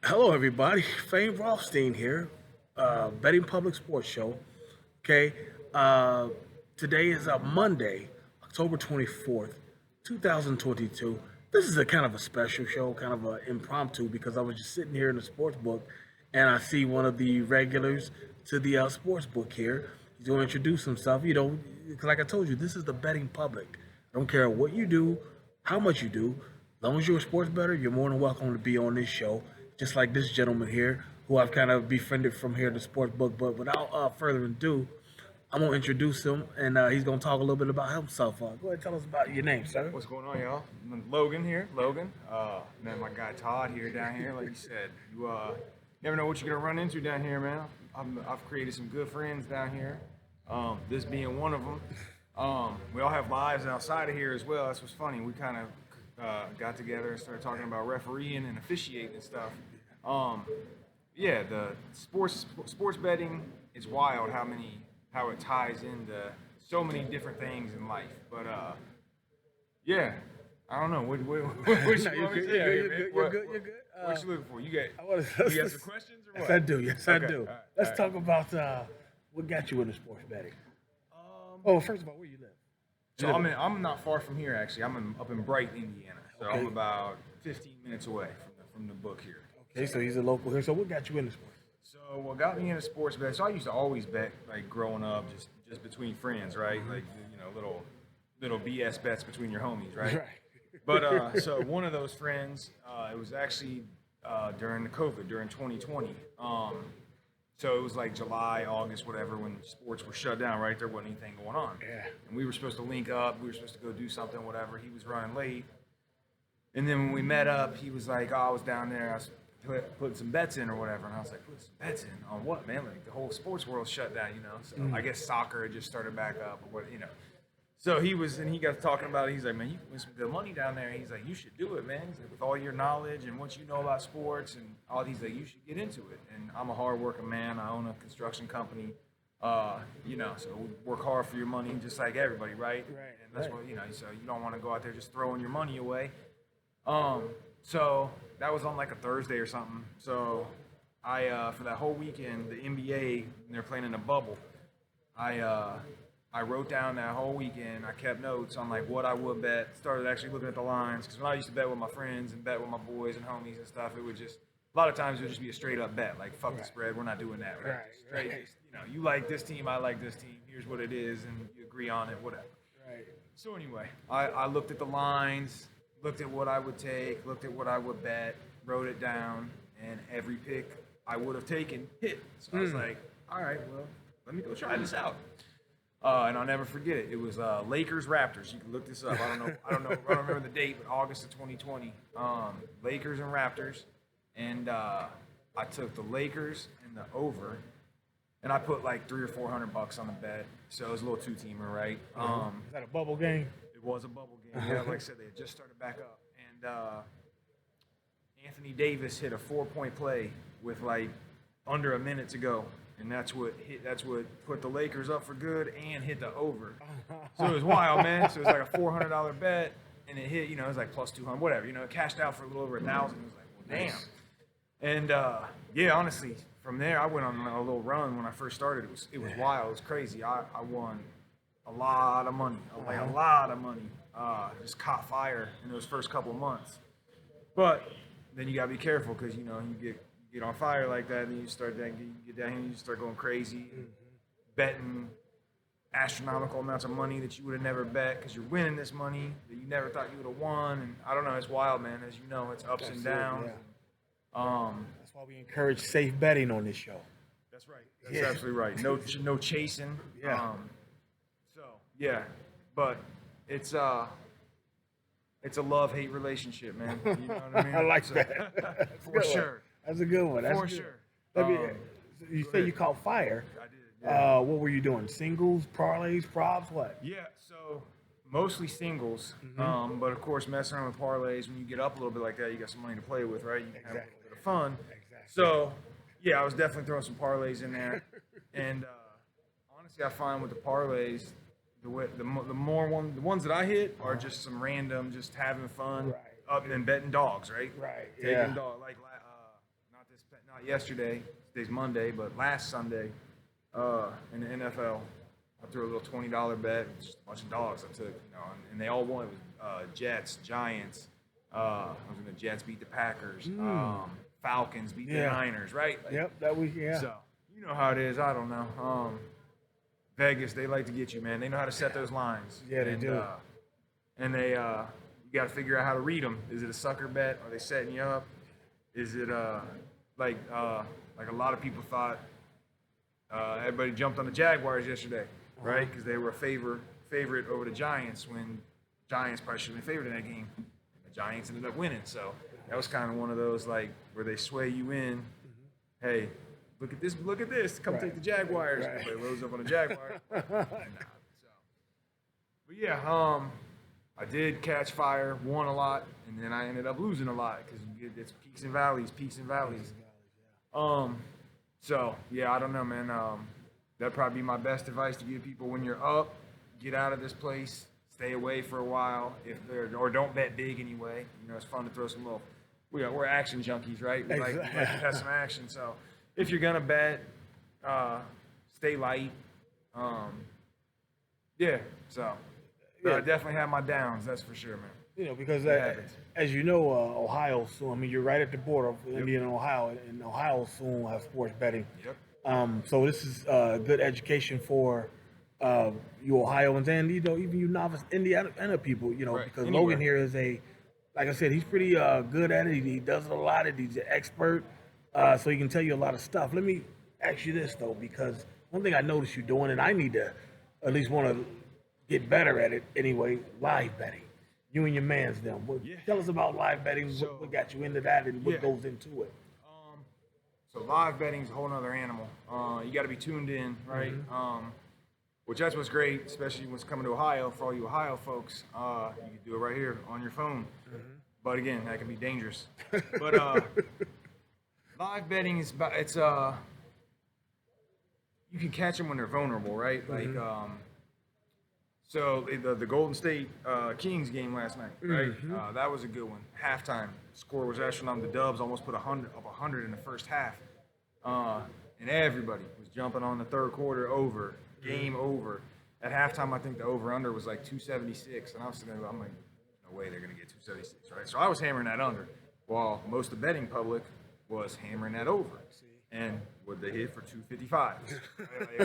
Hello, everybody. Fame Rothstein here, Betting Public Sports Show. Okay, uh, today is Monday, October 24th, 2022. This is a kind of a special show, kind of an impromptu, because I was just sitting here in the sports book and I see one of the regulars to the sports book here. He's going to introduce himself. Like I told you, this is the betting public. I don't care what you do, how much you do. As long as you're a sports bettor, you're more than welcome to be on this show. Just like this gentleman here, who I've kind of befriended from here at the sports book. But without further ado, I'm gonna introduce him, and he's gonna talk a little bit about himself. Go ahead, and tell us about your name, sir. What's going on, y'all? I'm Logan here, Logan. Man, my guy Todd here down here. Like you said, you never know what you're gonna run into down here, man. I've created some good friends down here. This being one of them. We all have lives outside of here as well. That's what's funny. We kind of got together and started talking about refereeing and officiating and stuff. Yeah, the sports betting is wild. How it ties into so many different things in life. But yeah, I don't know. What you No, want me to say you're here, good. man? You're good. You're good. What you looking for? You got some questions or Yes, what? I do. Yes, I Okay, do. all right, Let's all talk about what got you into sports betting. right. Oh, first of all, where you live? So I'm not far from here actually. Up in Brighton, Indiana. So Okay. I'm about 15 minutes away from the book here. Okay, so he's a local here. So what got you into sports? So what got me into sports betting? So I used to always bet like growing up, just between friends, right? Like little BS bets between your homies, right? Right. But so one of those friends, it was actually during the COVID, during 2020. So it was like July, August, whatever, when sports were shut down, right? There wasn't anything going on. Yeah. And we were supposed to link up. We were supposed to go do something, whatever. He was running late. And then when we met up, he was like, oh, I was down there. I was putting some bets in or whatever. And I was like, put some bets in? On what, man? Like the whole sports world shut down, you know? So I guess soccer had just started back up or what, you know. So he got talking about it. He's like, man, you can win some good money down there. He's like, you should do it, man. He's like, with all your knowledge and what you know about sports and all, he's like, you should get into it. And I'm a hardworking man. I own a construction company. So we work hard for your money, just like everybody, right? Right, And that's right. what So you don't want to go out there just throwing your money away. So that was on like a Thursday or something. So I for that whole weekend, the NBA, they're playing in a bubble. I wrote down that whole weekend. I kept notes on like what I would bet. Started actually looking at the lines because when I used to bet with my friends and bet with my boys and homies and stuff, it would just a lot of times it would just be a straight up bet. Like fuck the spread, we're not doing that. Right? Right, Just straight, right. just, you like this team, I like this team. Here's what it is, and you agree on it, whatever. Right. So anyway, I looked at the lines, looked at what I would take, looked at what I would bet, wrote it down, and every pick I would have taken hit. So I was like, all right, well, let me go try this out. And I'll never forget it. It was Lakers Raptors. You can look this up. I don't remember the date, but August of 2020. Lakers and Raptors, and I took the Lakers and the over, and I put like $300 or $400 on the bet. So it was a little two-teamer, right? Is that a bubble game? It was a bubble game. Yeah, like I said, they had just started back up, and Anthony Davis hit a 4-point play with like under a minute to go, and that's what put the Lakers up for good and hit the over. So it was wild, man. So it was like a $400 bet, and it hit. It was like plus 200, whatever. It cashed out for a little over 1,000. It was like, well, damn. And yeah, honestly, from there I went on a little run when I first started. It was wild. It was crazy. I won a lot of money, like a lot of money. Just caught fire in those first couple of months. But then you gotta be careful because you get on fire like that, and then you get down here, and you start going crazy, betting astronomical amounts of money that you would have never bet because you're winning this money that you never thought you would have won. And I don't know, it's wild, man. As you know, it's ups and That's it, downs. yeah. Um, That's why we encourage safe betting on this show. that's right. That's Yeah. absolutely right. No chasing. Yeah. So yeah, but it's a love-hate relationship, man. You know what I mean? I like So- that. That's a for good one. sure. That's a good one. That's For good. sure. Let me, you go say you ahead. caught fire. I did. Yeah. What were you doing? Singles, parlays, props, what? Yeah, so mostly singles, but of course, messing around with parlays. When you get up a little bit like that, you got some money to play with, right? You can have a little bit of fun. Exactly. So, yeah, I was definitely throwing some parlays in there, and honestly, I find with the parlays, the ones that I hit are just some random, just having fun, Right. up and betting dogs, right? Right, Taking yeah. dog like not yesterday, today's Monday, but last Sunday, in the NFL, I threw a little $20 bet, just a bunch of dogs I took, and they all won. It was Jets, Giants. I was in the Jets beat the Packers. Falcons beat the Niners, right? Like, Yep, that was So you know how it is. I don't know. Vegas, they like to get you, man. They know how to set those lines. Yeah, they do. And they, you got to figure out how to read them. Is it a sucker bet? Are they setting you up? Is it like a lot of people thought? Everybody jumped on the Jaguars yesterday, right? Because they were a favorite over the Giants when Giants probably should have been favored in that game. And the Giants ended up winning. So that was kind of one of those like where they sway you in. Hey, look at this. Come take the Jaguars. Everybody rose up on the Jaguars. But yeah, I did catch fire, won a lot, and then I ended up losing a lot because it's peaks and valleys. So yeah, I don't know, man. That'd probably be my best advice to give people when you're up. Get out of this place. Stay away for a while, or don't bet big anyway. It's fun to throw some little. We're action junkies, right? We like to have some action. So if you're gonna bet, stay light. So I definitely have my downs. That's for sure, man. Because as you know, Ohio soon. I mean, you're right at the border of Indiana and Ohio, and Ohio soon will have sports betting. Yep. So this is good education for you Ohioans and even you novice Indiana people. Because Anywhere. Logan here is like I said, he's pretty good at it. He does it a lot. He's an expert, so he can tell you a lot of stuff. Let me ask you this though, because one thing I noticed you doing, and I need to at least want to get better at it anyway. Live betting. You and your man's them. Tell us about live betting. What got you into that, and what goes into it? So live betting is a whole other animal. You got to be tuned in, right? Which that's what's great, especially when it's coming to Ohio. For all you Ohio folks, you can do it right here on your phone. But again, that can be dangerous. But live betting is you can catch them when they're vulnerable, right? Like so the Golden State Kings game last night, right? That was a good one. Halftime score was astronomical. The Dubs almost put 100 in the first half, and everybody was jumping on the third quarter over, game over. At halftime, I think the over/under was like 276, and I was sitting there, I'm like, no way they're gonna get 276, right? So I was hammering that under, while most of the betting public was hammering that over. And would they hit for 255?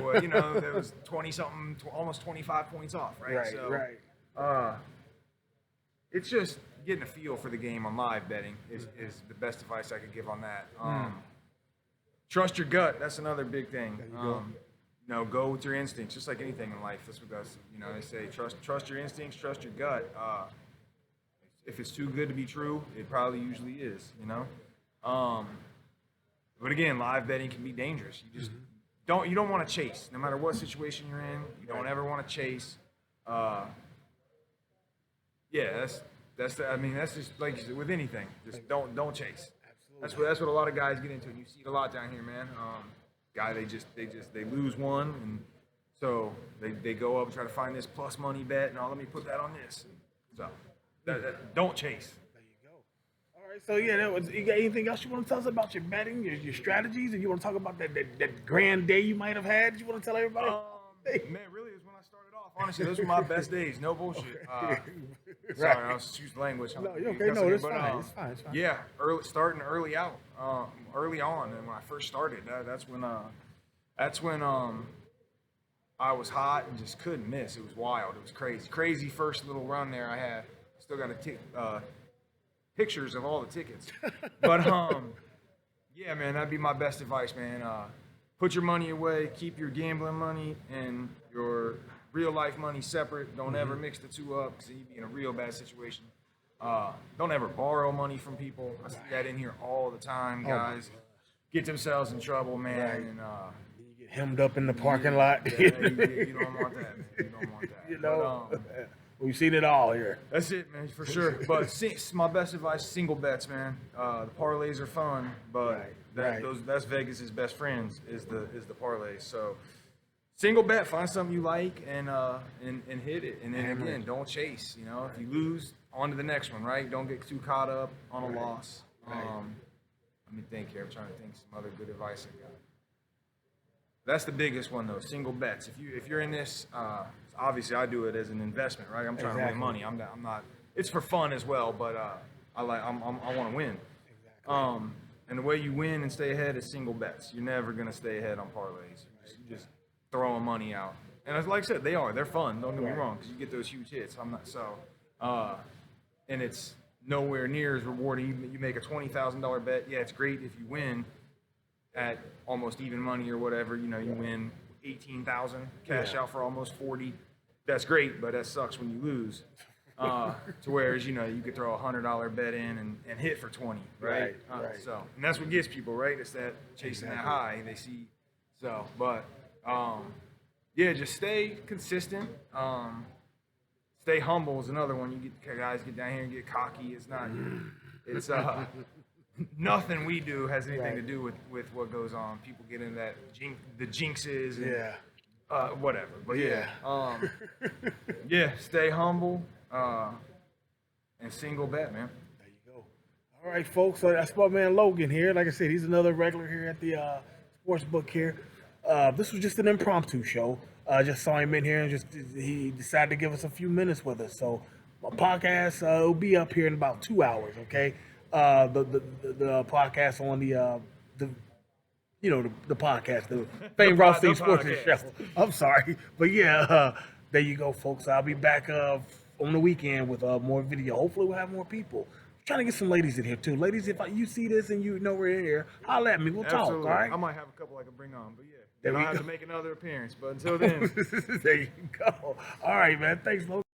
Well, there was 20-something, almost 25 points off, right? It's just getting a feel for the game on live betting is the best advice I could give on that. Trust your gut. That's another big thing. Go with your instincts, just like anything in life. That's what they say. Trust your instincts, trust your gut. If it's too good to be true, it probably usually is, But again, live betting can be dangerous. You just you don't want to chase, no matter what situation you're in. You don't ever want to chase. That's just like with anything. Just don't chase. Absolutely. That's what a lot of guys get into. And you see it a lot down here, man. They lose one, and so they go up and try to find this plus money bet, and let me put that on this. So don't chase. So you got anything else you want to tell us about your betting, your strategies, and you want to talk about that grand day you might have had? You want to tell everybody? Man, really, is when I started off. Honestly, those were my best days. No bullshit. Sorry, I was choosing language. No, you're okay. No, it's fine. It's fine. Yeah, starting early on, and when I first started, that's when I was hot and just couldn't miss. It was wild. It was crazy first little run there I had. Still got pictures of all the tickets. But yeah, man, that'd be my best advice, man. Put your money away, keep your gambling money and your real life money separate. Don't ever mix the two up, because you'd be in a real bad situation. Don't ever borrow money from people. I see that in here all the time. Guys get themselves in trouble, man. And you get hemmed up in the parking lot. You don't want that, man. You don't want that. We've seen it all here. That's it, man, for sure. But my best advice: single bets, man. The parlays are fun, but that's Vegas's best friends is the parlays. So single bet, find something you like and hit it. And then again, don't chase. If you lose, on to the next one, right? Don't get too caught up on a loss. Let me think here. I'm trying to think of some other good advice I got. That's the biggest one though. Single bets. If you're in this, obviously I do it as an investment, right? I'm trying to win money. I'm not. It's for fun as well, but I want to win. And the way you win and stay ahead is single bets. You're never gonna stay ahead on parlays. You just throwing money out. And as like I said, they're fun. Don't get me wrong, because you get those huge hits. I'm not so. And it's nowhere near as rewarding. You make a $20,000 bet. Yeah, it's great if you win at almost even money or whatever. You know, you win 18,000, cash out for almost 40. That's great, but that sucks when you lose. To whereas, you know, you could throw a $100 bet in and hit for 20, right? So, and that's what gets people, right? It's that chasing that high. They see. So, but yeah, just stay consistent. Stay humble is another one. You get guys get down here and get cocky. It's not. It's nothing we do has anything to do with what goes on. People get into that the jinxes and whatever. But yeah, stay humble and single bet, man. There you go. All right, folks. So that's my man Logan here. Like I said, he's another regular here at the sports book here. This was just an impromptu show. Just saw him in here and he decided to give us a few minutes with us. So my podcast will be up here in about 2 hours. Okay, the podcast on the podcast, the famed Rothstein Sports Show. I'm sorry, but yeah, there you go, folks. I'll be back on the weekend with more video. Hopefully, we'll have more people. Trying to get some ladies in here too. Ladies, if you see this and you know we're in here, holler at me. We'll talk. All right. I might have a couple I can bring on, but yeah. Then I'll have to make another appearance. But until then, there you go. All right, man. Thanks, folks.